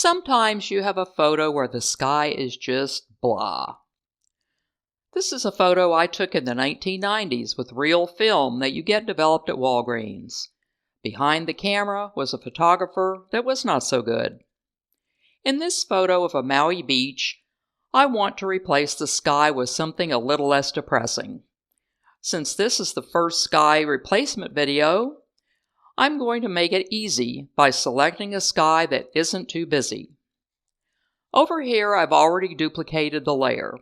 Sometimes you have a photo where the sky is just blah. This is a photo I took in the 1990s with real film that you get developed at Walgreens. Behind the camera was a photographer that was not so good. In this photo of a Maui beach, I want to replace the sky with something a little less depressing. Since this is the first sky replacement video, I'm going to make it easy by selecting a sky that isn't too busy. Over here, I've already duplicated the layer.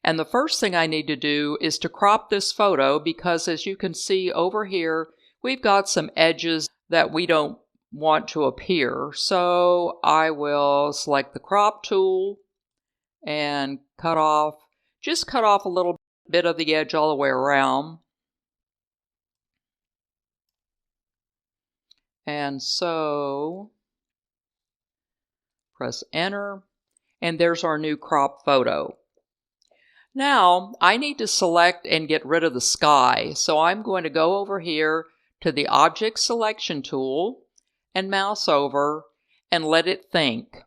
And the first thing I need to do is to crop this photo because, as you can see over here, we've got some edges that we don't want to appear. So I will select the crop tool and just cut off a little bit of the edge all the way around. And so press enter, and there's our new crop photo. Now I need to select and get rid of the sky, so I'm going to go over here to the Object Selection tool and mouse over and let it think.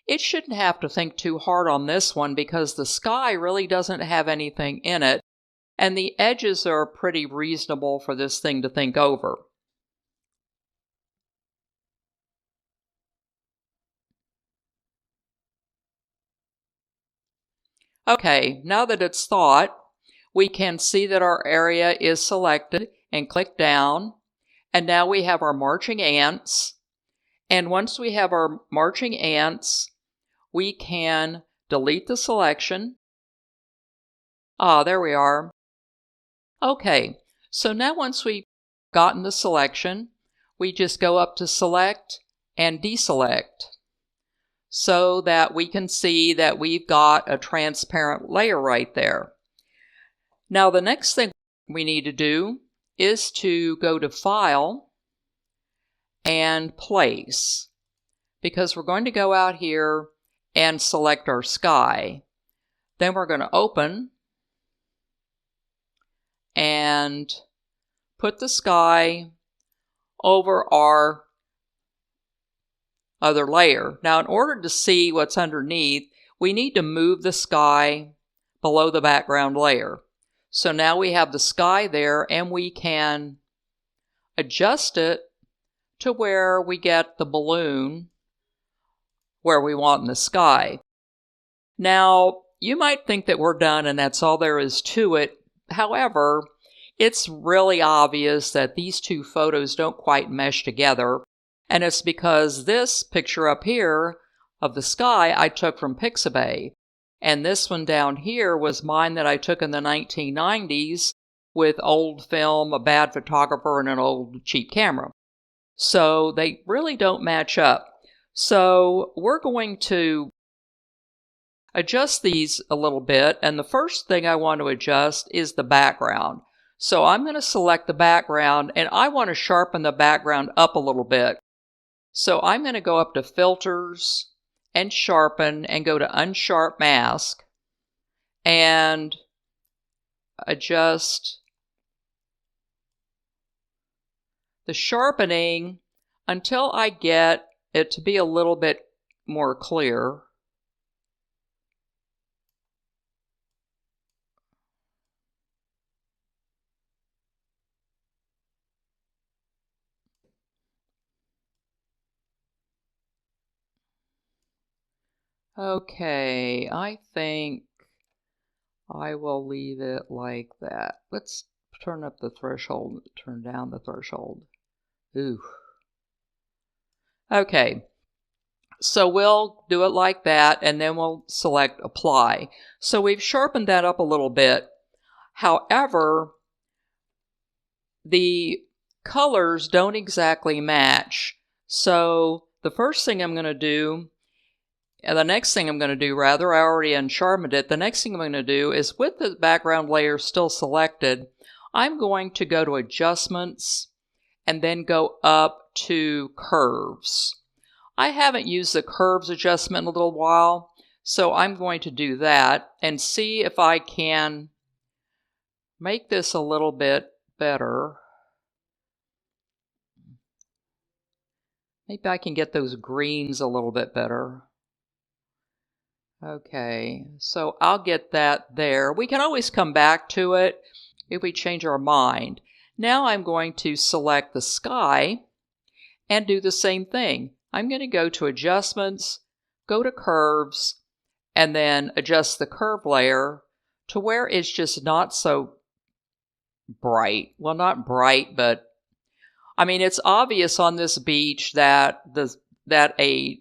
It shouldn't have to think too hard on this one because the sky really doesn't have anything in it, and the edges are pretty reasonable for this thing to think over. Okay, now that it's thought, we can see that our area is selected and click down. And now we have our marching ants. And once we have our marching ants, we can delete the selection. There we are. Okay, so now once we've gotten the selection, we just go up to select and deselect, so that we can see that we've got a transparent layer right there. Now the next thing we need to do is to go to File and Place, because we're going to go out here and select our sky. Then we're going to open and put the sky over our other layer. Now, in order to see what's underneath, we need to move the sky below the background layer. So now we have the sky there, and we can adjust it to where we get the balloon where we want in the sky. Now, you might think that we're done and that's all there is to it. However, it's really obvious that these two photos don't quite mesh together. And it's because this picture up here of the sky I took from Pixabay. And this one down here was mine that I took in the 1990s with old film, a bad photographer, and an old cheap camera. So they really don't match up. So we're going to adjust these a little bit. And the first thing I want to adjust is the background. So I'm going to select the background, and I want to sharpen the background up a little bit. So I'm going to go up to Filters and Sharpen and go to Unsharp Mask and adjust the sharpening until I get it to be a little bit more clear. Okay, I think I will leave it like that. Let's turn up the threshold, turn down the threshold. Ooh. Okay, so we'll do it like that, and then we'll select Apply. So we've sharpened that up a little bit. However, the colors don't exactly match. So the first thing I'm going to do, the next thing I'm going to do, I already unsharpened it. The next thing I'm going to do is, with the background layer still selected, I'm going to go to Adjustments and then go up to Curves. I haven't used the Curves adjustment in a little while, so I'm going to do that and see if I can make this a little bit better. Maybe I can get those greens a little bit better. Okay, so I'll get that there. We can always come back to it if we change our mind. Now I'm going to select the sky and do the same thing. I'm going to go to Adjustments, go to Curves, and then adjust the curve layer to where it's just not so bright. Well, not bright, but I mean, it's obvious on this beach that a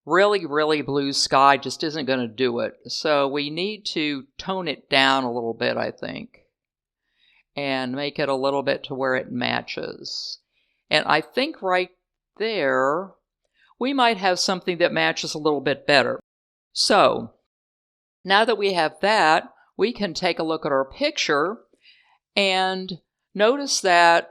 really, really blue sky just isn't going to do it. So we need to tone it down a little bit, I think, and make it a little bit to where it matches. And I think right there, we might have something that matches a little bit better. So now that we have that, we can take a look at our picture and notice that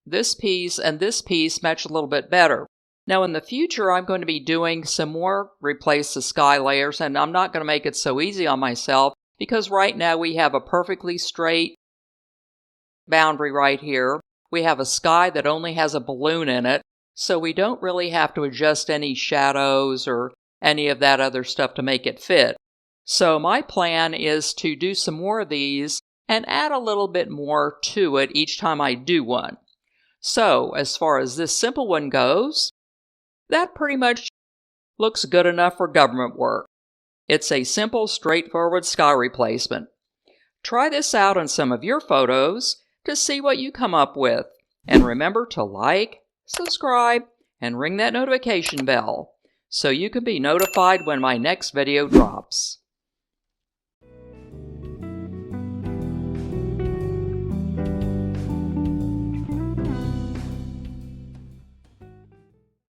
this piece and this piece match a little bit better. Now in the future, I'm going to be doing some more replace the sky layers, and I'm not going to make it so easy on myself because right now we have a perfectly straight boundary right here. We have a sky that only has a balloon in it, so we don't really have to adjust any shadows or any of that other stuff to make it fit. So my plan is to do some more of these and add a little bit more to it each time I do one. So as far as this simple one goes, that pretty much looks good enough for government work. It's a simple, straightforward sky replacement. Try this out on some of your photos to see what you come up with. And remember to like, subscribe, and ring that notification bell so you can be notified when my next video drops.